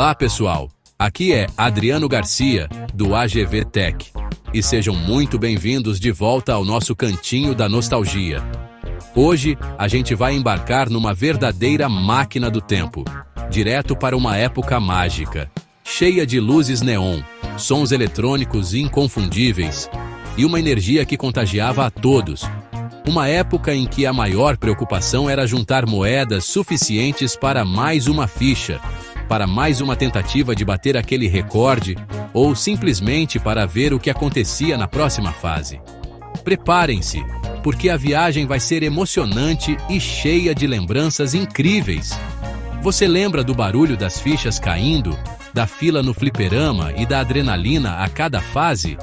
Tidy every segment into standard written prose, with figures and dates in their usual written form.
Olá pessoal, aqui é Adriano Garcia, do AGV Tech, e sejam muito bem-vindos de volta ao nosso cantinho da nostalgia. Hoje, a gente vai embarcar numa verdadeira máquina do tempo, direto para uma época mágica, cheia de luzes neon, sons eletrônicos inconfundíveis e uma energia que contagiava a todos. Uma época em que a maior preocupação era juntar moedas suficientes para mais uma ficha, para mais uma tentativa de bater aquele recorde, ou simplesmente para ver o que acontecia na próxima fase. Preparem-se, porque a viagem vai ser emocionante e cheia de lembranças incríveis. Você lembra do barulho das fichas caindo, da fila no fliperama e da adrenalina a cada fase?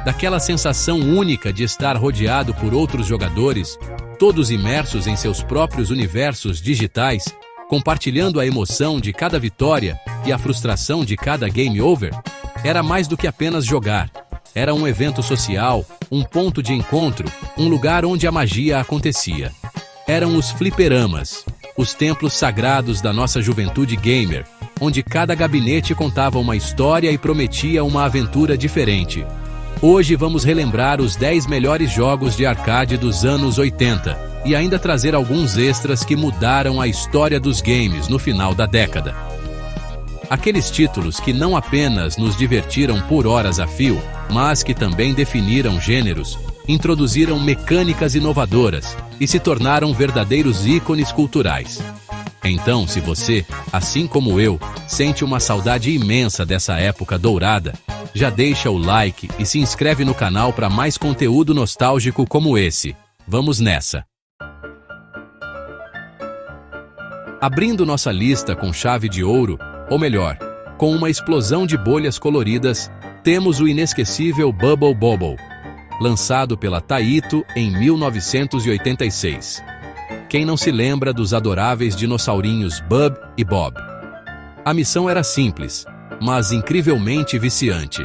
Daquela sensação única de estar rodeado por outros jogadores, todos imersos em seus próprios universos digitais, compartilhando a emoção de cada vitória e a frustração de cada game over? Era mais do que apenas jogar. Era um evento social, um ponto de encontro, um lugar onde a magia acontecia. Eram os fliperamas, os templos sagrados da nossa juventude gamer, onde cada gabinete contava uma história e prometia uma aventura diferente. Hoje vamos relembrar os 10 melhores jogos de arcade dos anos 80 e ainda trazer alguns extras que mudaram a história dos games no final da década. Aqueles títulos que não apenas nos divertiram por horas a fio, mas que também definiram gêneros, introduziram mecânicas inovadoras e se tornaram verdadeiros ícones culturais. Então, se você, assim como eu, sente uma saudade imensa dessa época dourada, já deixa o like e se inscreve no canal para mais conteúdo nostálgico como esse. Vamos nessa! Abrindo nossa lista com chave de ouro, ou melhor, com uma explosão de bolhas coloridas, temos o inesquecível Bubble Bobble, lançado pela Taito em 1986. Quem não se lembra dos adoráveis dinossaurinhos Bub e Bob? A missão era simples, mas incrivelmente viciante: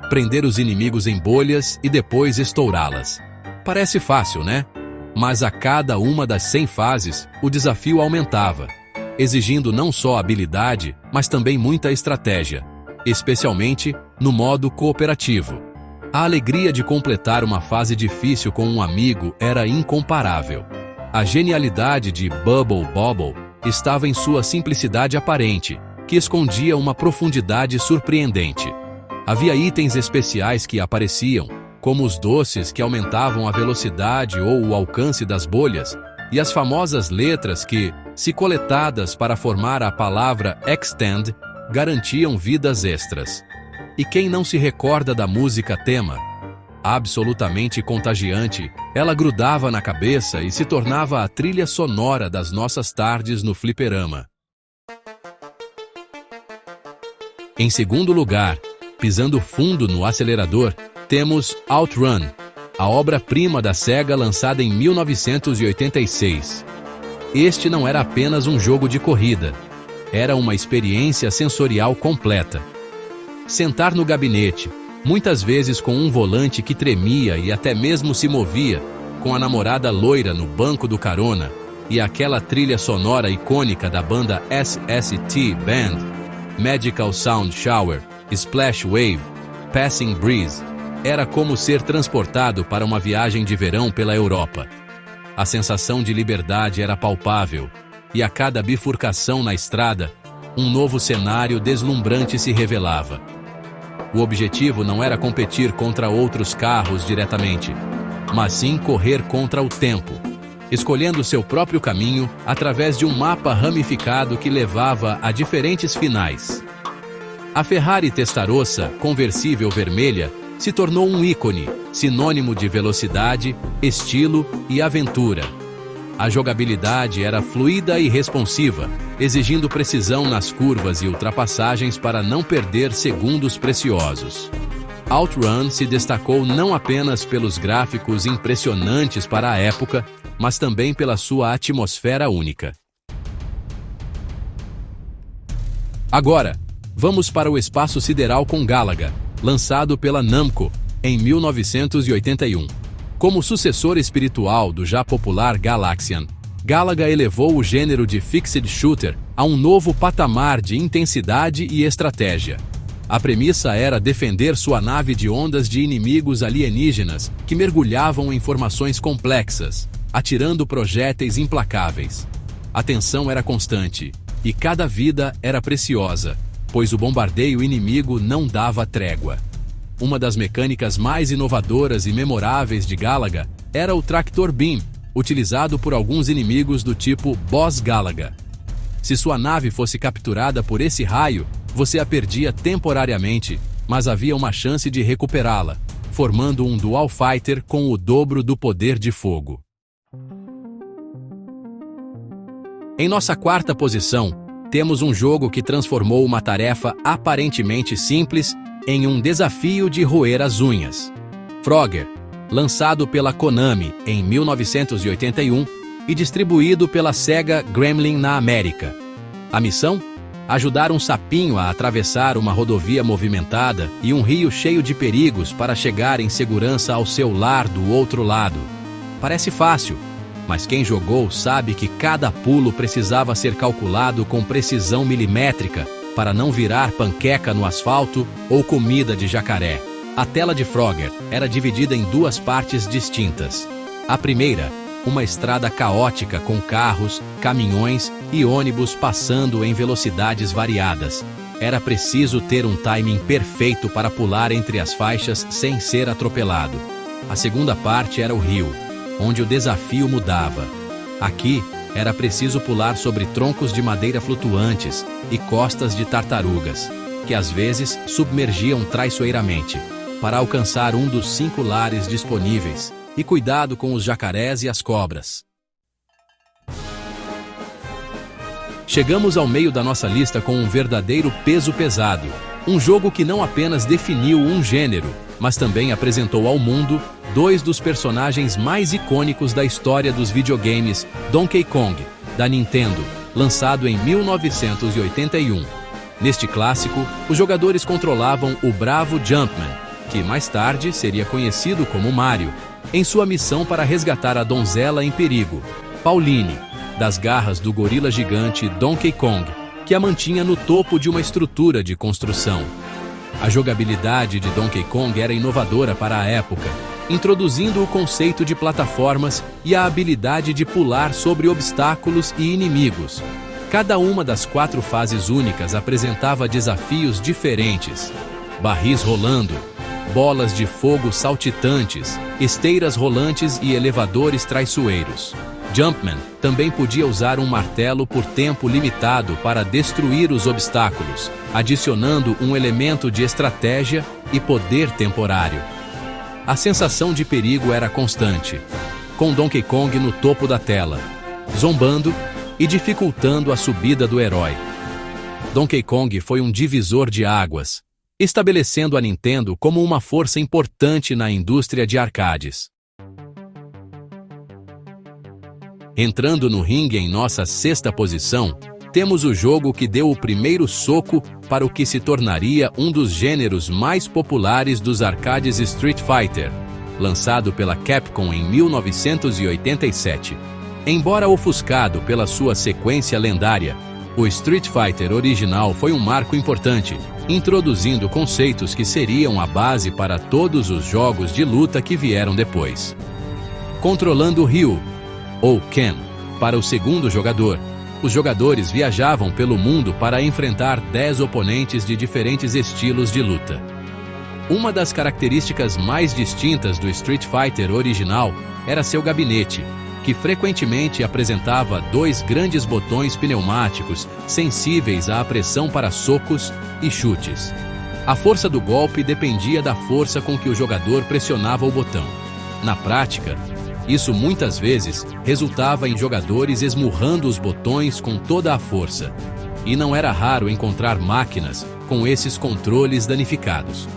prender os inimigos em bolhas e depois estourá-las. Parece fácil, né? Mas a cada uma das 100 fases, o desafio aumentava, exigindo não só habilidade, mas também muita estratégia, especialmente no modo cooperativo. A alegria de completar uma fase difícil com um amigo era incomparável. A genialidade de Bubble Bobble estava em sua simplicidade aparente, que escondia uma profundidade surpreendente. Havia itens especiais que apareciam, como os doces que aumentavam a velocidade ou o alcance das bolhas, e as famosas letras que, se coletadas para formar a palavra Extend, garantiam vidas extras. E quem não se recorda da música tema? Absolutamente contagiante, ela grudava na cabeça e se tornava a trilha sonora das nossas tardes no fliperama. Em segundo lugar, pisando fundo no acelerador, temos OutRun, a obra-prima da Sega lançada em 1986. Este não era apenas um jogo de corrida, era uma experiência sensorial completa. Sentar no gabinete, muitas vezes com um volante que tremia e até mesmo se movia, com a namorada loira no banco do carona, e aquela trilha sonora icônica da banda SST Band, Magical Sound Shower, Splash Wave, Passing Breeze, era como ser transportado para uma viagem de verão pela Europa. A sensação de liberdade era palpável, e a cada bifurcação na estrada, um novo cenário deslumbrante se revelava. O objetivo não era competir contra outros carros diretamente, mas sim correr contra o tempo, escolhendo seu próprio caminho através de um mapa ramificado que levava a diferentes finais. A Ferrari Testarossa conversível vermelha se tornou um ícone, sinônimo de velocidade, estilo e aventura. A jogabilidade era fluida e responsiva, exigindo precisão nas curvas e ultrapassagens para não perder segundos preciosos. OutRun se destacou não apenas pelos gráficos impressionantes para a época, mas também pela sua atmosfera única. Agora, vamos para o espaço sideral com Galaga, lançado pela Namco em 1981. Como sucessor espiritual do já popular Galaxian, Galaga elevou o gênero de Fixed Shooter a um novo patamar de intensidade e estratégia. A premissa era defender sua nave de ondas de inimigos alienígenas que mergulhavam em formações complexas, atirando projéteis implacáveis. A tensão era constante, e cada vida era preciosa, pois o bombardeio inimigo não dava trégua. Uma das mecânicas mais inovadoras e memoráveis de Galaga era o Tractor Beam, utilizado por alguns inimigos do tipo Boss Galaga. Se sua nave fosse capturada por esse raio, você a perdia temporariamente, mas havia uma chance de recuperá-la, formando um Dual Fighter com o dobro do poder de fogo. Em nossa quarta posição, temos um jogo que transformou uma tarefa aparentemente simples em um desafio de roer as unhas. Frogger, lançado pela Konami em 1981 e distribuído pela Sega Gremlin na América. A missão? Ajudar um sapinho a atravessar uma rodovia movimentada e um rio cheio de perigos para chegar em segurança ao seu lar do outro lado. Parece fácil, mas quem jogou sabe que cada pulo precisava ser calculado com precisão milimétrica para não virar panqueca no asfalto ou comida de jacaré. A tela de Frogger era dividida em duas partes distintas. A primeira, uma estrada caótica com carros, caminhões e ônibus passando em velocidades variadas. Era preciso ter um timing perfeito para pular entre as faixas sem ser atropelado. A segunda parte era o rio, onde o desafio mudava. Aqui, era preciso pular sobre troncos de madeira flutuantes e costas de tartarugas, que às vezes submergiam traiçoeiramente, para alcançar um dos 5 lares disponíveis, e cuidado com os jacarés e as cobras. Chegamos ao meio da nossa lista com um verdadeiro peso pesado, um jogo que não apenas definiu um gênero, mas também apresentou ao mundo 2 dos personagens mais icônicos da história dos videogames, Donkey Kong, da Nintendo, lançado em 1981. Neste clássico, os jogadores controlavam o bravo Jumpman, que mais tarde seria conhecido como Mario, em sua missão para resgatar a donzela em perigo, Pauline, das garras do gorila gigante Donkey Kong, que a mantinha no topo de uma estrutura de construção. A jogabilidade de Donkey Kong era inovadora para a época, introduzindo o conceito de plataformas e a habilidade de pular sobre obstáculos e inimigos. Cada uma das 4 fases únicas apresentava desafios diferentes: barris rolando, bolas de fogo saltitantes, esteiras rolantes e elevadores traiçoeiros. Jumpman também podia usar um martelo por tempo limitado para destruir os obstáculos, adicionando um elemento de estratégia e poder temporário. A sensação de perigo era constante, com Donkey Kong no topo da tela, zombando e dificultando a subida do herói. Donkey Kong foi um divisor de águas, estabelecendo a Nintendo como uma força importante na indústria de arcades. Entrando no ringue em nossa 6ª posição, temos o jogo que deu o primeiro soco para o que se tornaria um dos gêneros mais populares dos arcades Street Fighter, lançado pela Capcom em 1987. Embora ofuscado pela sua sequência lendária, o Street Fighter original foi um marco importante, introduzindo conceitos que seriam a base para todos os jogos de luta que vieram depois. Controlando Ryu, ou Ken, para o segundo jogador, os jogadores viajavam pelo mundo para enfrentar 10 oponentes de diferentes estilos de luta. Uma das características mais distintas do Street Fighter original era seu gabinete, que frequentemente apresentava 2 grandes botões pneumáticos sensíveis à pressão para socos e chutes. A força do golpe dependia da força com que o jogador pressionava o botão. Na prática, isso muitas vezes resultava em jogadores esmurrando os botões com toda a força, e não era raro encontrar máquinas com esses controles danificados.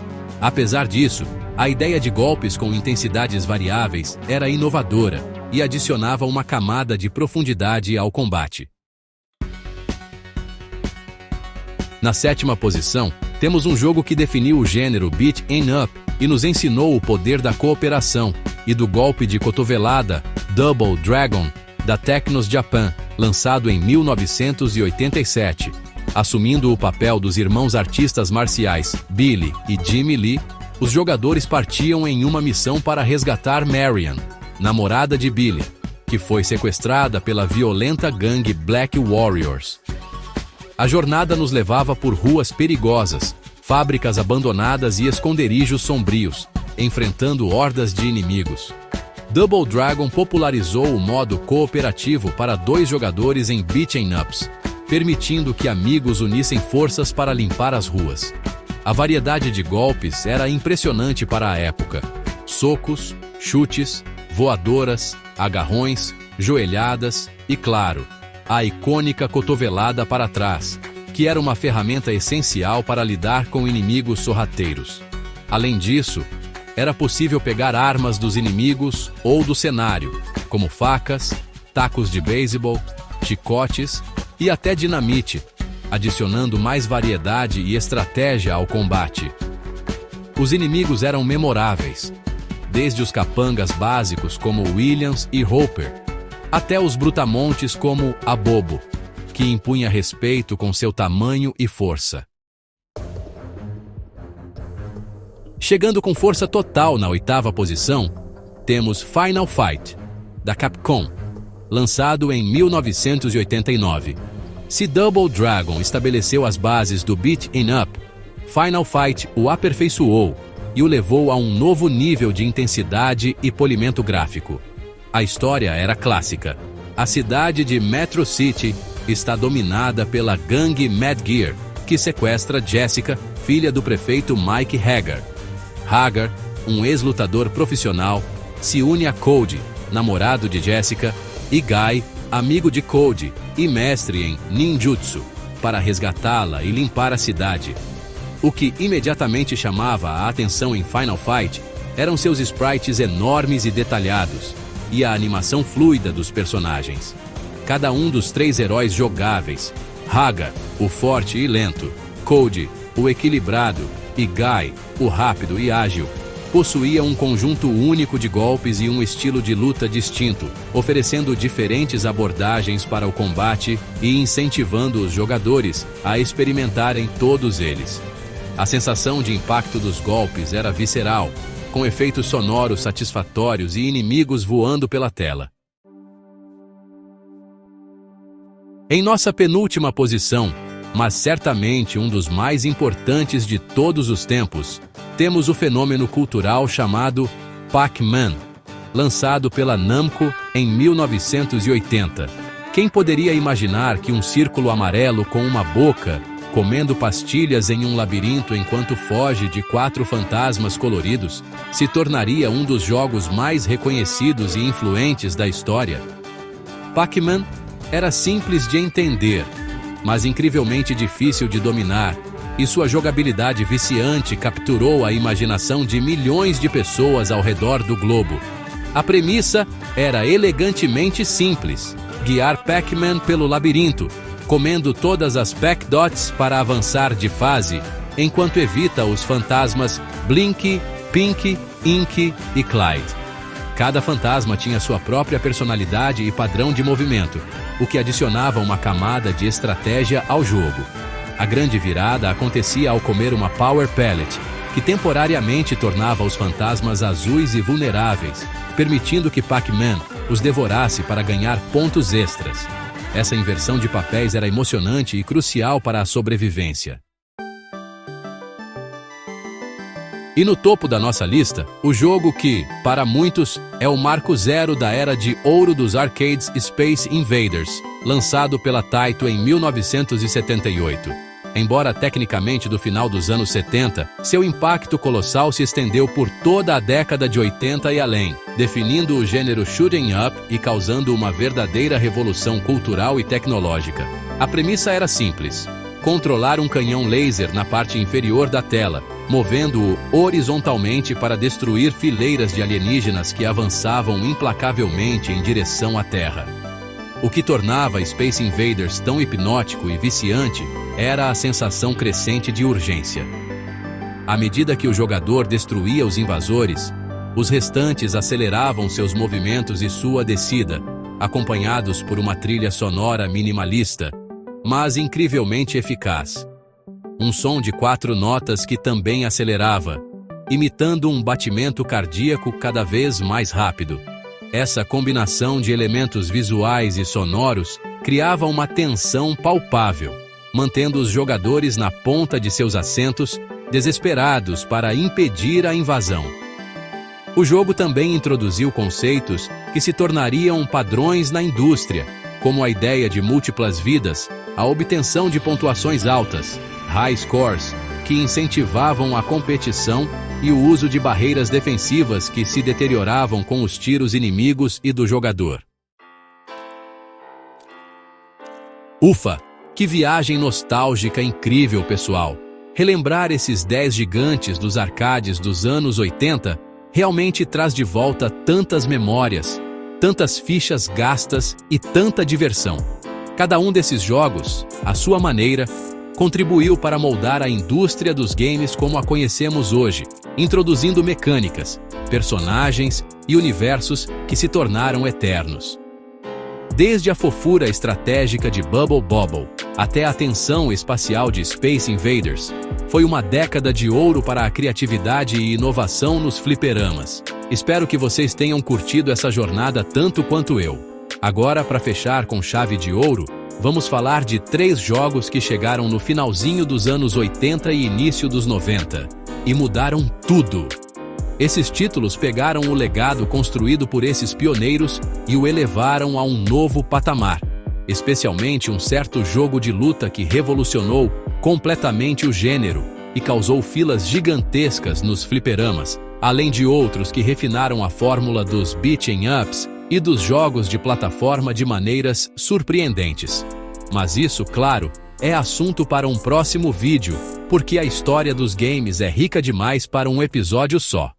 Apesar disso, a ideia de golpes com intensidades variáveis era inovadora e adicionava uma camada de profundidade ao combate. Na 7ª posição, temos um jogo que definiu o gênero Beat 'em Up e nos ensinou o poder da cooperação e do golpe de cotovelada Double Dragon, da Technos Japan, lançado em 1987. Assumindo o papel dos irmãos artistas marciais Billy e Jimmy Lee, os jogadores partiam em uma missão para resgatar Marion, namorada de Billy, que foi sequestrada pela violenta gangue Black Warriors. A jornada nos levava por ruas perigosas, fábricas abandonadas e esconderijos sombrios, enfrentando hordas de inimigos. Double Dragon popularizou o modo cooperativo para 2 jogadores em beat'em ups, permitindo que amigos unissem forças para limpar as ruas. A variedade de golpes era impressionante para a época. Socos, chutes, voadoras, agarrões, joelhadas e, claro, a icônica cotovelada para trás, que era uma ferramenta essencial para lidar com inimigos sorrateiros. Além disso, era possível pegar armas dos inimigos ou do cenário, como facas, tacos de beisebol, chicotes e até dinamite, adicionando mais variedade e estratégia ao combate. Os inimigos eram memoráveis, desde os capangas básicos como Williams e Hopper, até os brutamontes como Abobo, que impunha respeito com seu tamanho e força. Chegando com força total na 8ª posição, temos Final Fight, da Capcom, lançado em 1989. Se Double Dragon estabeleceu as bases do beat-em up, Final Fight o aperfeiçoou e o levou a um novo nível de intensidade e polimento gráfico. A história era clássica. A cidade de Metro City está dominada pela gangue Mad Gear, que sequestra Jessica, filha do prefeito Mike Hagar. Hagar, um ex-lutador profissional, se une a Cody, namorado de Jessica, e Guy, amigo de Cody e mestre em ninjutsu, para resgatá-la e limpar a cidade. O que imediatamente chamava a atenção em Final Fight eram seus sprites enormes e detalhados, e a animação fluida dos personagens. Cada um dos 3 heróis jogáveis, Hagar, o forte e lento, Cody, o equilibrado, e Guy, o rápido e ágil, possuía um conjunto único de golpes e um estilo de luta distinto, oferecendo diferentes abordagens para o combate e incentivando os jogadores a experimentarem todos eles. A sensação de impacto dos golpes era visceral, com efeitos sonoros satisfatórios e inimigos voando pela tela. Em nossa penúltima posição, mas certamente um dos mais importantes de todos os tempos, temos o fenômeno cultural chamado Pac-Man, lançado pela Namco em 1980. Quem poderia imaginar que um círculo amarelo com uma boca, comendo pastilhas em um labirinto enquanto foge de 4 fantasmas coloridos, se tornaria um dos jogos mais reconhecidos e influentes da história? Pac-Man era simples de entender, mas incrivelmente difícil de dominar, e sua jogabilidade viciante capturou a imaginação de milhões de pessoas ao redor do globo. A premissa era elegantemente simples: guiar Pac-Man pelo labirinto, comendo todas as Pac-Dots para avançar de fase, enquanto evita os fantasmas Blinky, Pinky, Inky e Clyde. Cada fantasma tinha sua própria personalidade e padrão de movimento, o que adicionava uma camada de estratégia ao jogo. A grande virada acontecia ao comer uma Power Pellet, que temporariamente tornava os fantasmas azuis e vulneráveis, permitindo que Pac-Man os devorasse para ganhar pontos extras. Essa inversão de papéis era emocionante e crucial para a sobrevivência. E no topo da nossa lista, o jogo que, para muitos, é o marco zero da era de ouro dos arcades, Space Invaders, lançado pela Taito em 1978. Embora tecnicamente do final dos anos 70, seu impacto colossal se estendeu por toda a década de 80 e além, definindo o gênero shoot'em up e causando uma verdadeira revolução cultural e tecnológica. A premissa era simples: controlar um canhão laser na parte inferior da tela, movendo-o horizontalmente para destruir fileiras de alienígenas que avançavam implacavelmente em direção à Terra. O que tornava Space Invaders tão hipnótico e viciante era a sensação crescente de urgência. À medida que o jogador destruía os invasores, os restantes aceleravam seus movimentos e sua descida, acompanhados por uma trilha sonora minimalista, mas incrivelmente eficaz. Um som de 4 notas que também acelerava, imitando um batimento cardíaco cada vez mais rápido. Essa combinação de elementos visuais e sonoros criava uma tensão palpável, mantendo os jogadores na ponta de seus assentos, desesperados para impedir a invasão. O jogo também introduziu conceitos que se tornariam padrões na indústria, como a ideia de múltiplas vidas, a obtenção de pontuações altas, high scores, que incentivavam a competição e o uso de barreiras defensivas que se deterioravam com os tiros inimigos e do jogador. Ufa! Que viagem nostálgica incrível, pessoal! Relembrar esses 10 gigantes dos arcades dos anos 80 realmente traz de volta tantas memórias, tantas fichas gastas e tanta diversão. Cada um desses jogos, à sua maneira, contribuiu para moldar a indústria dos games como a conhecemos hoje, introduzindo mecânicas, personagens e universos que se tornaram eternos. Desde a fofura estratégica de Bubble Bobble até a tensão espacial de Space Invaders, foi uma década de ouro para a criatividade e inovação nos fliperamas. Espero que vocês tenham curtido essa jornada tanto quanto eu. Agora, para fechar com chave de ouro, vamos falar de 3 jogos que chegaram no finalzinho dos anos 80 e início dos 90 e mudaram tudo. Esses títulos pegaram o legado construído por esses pioneiros e o elevaram a um novo patamar, especialmente um certo jogo de luta que revolucionou completamente o gênero e causou filas gigantescas nos fliperamas, além de outros que refinaram a fórmula dos beat-em ups e dos jogos de plataforma de maneiras surpreendentes. Mas isso, claro, é assunto para um próximo vídeo, porque a história dos games é rica demais para um episódio só.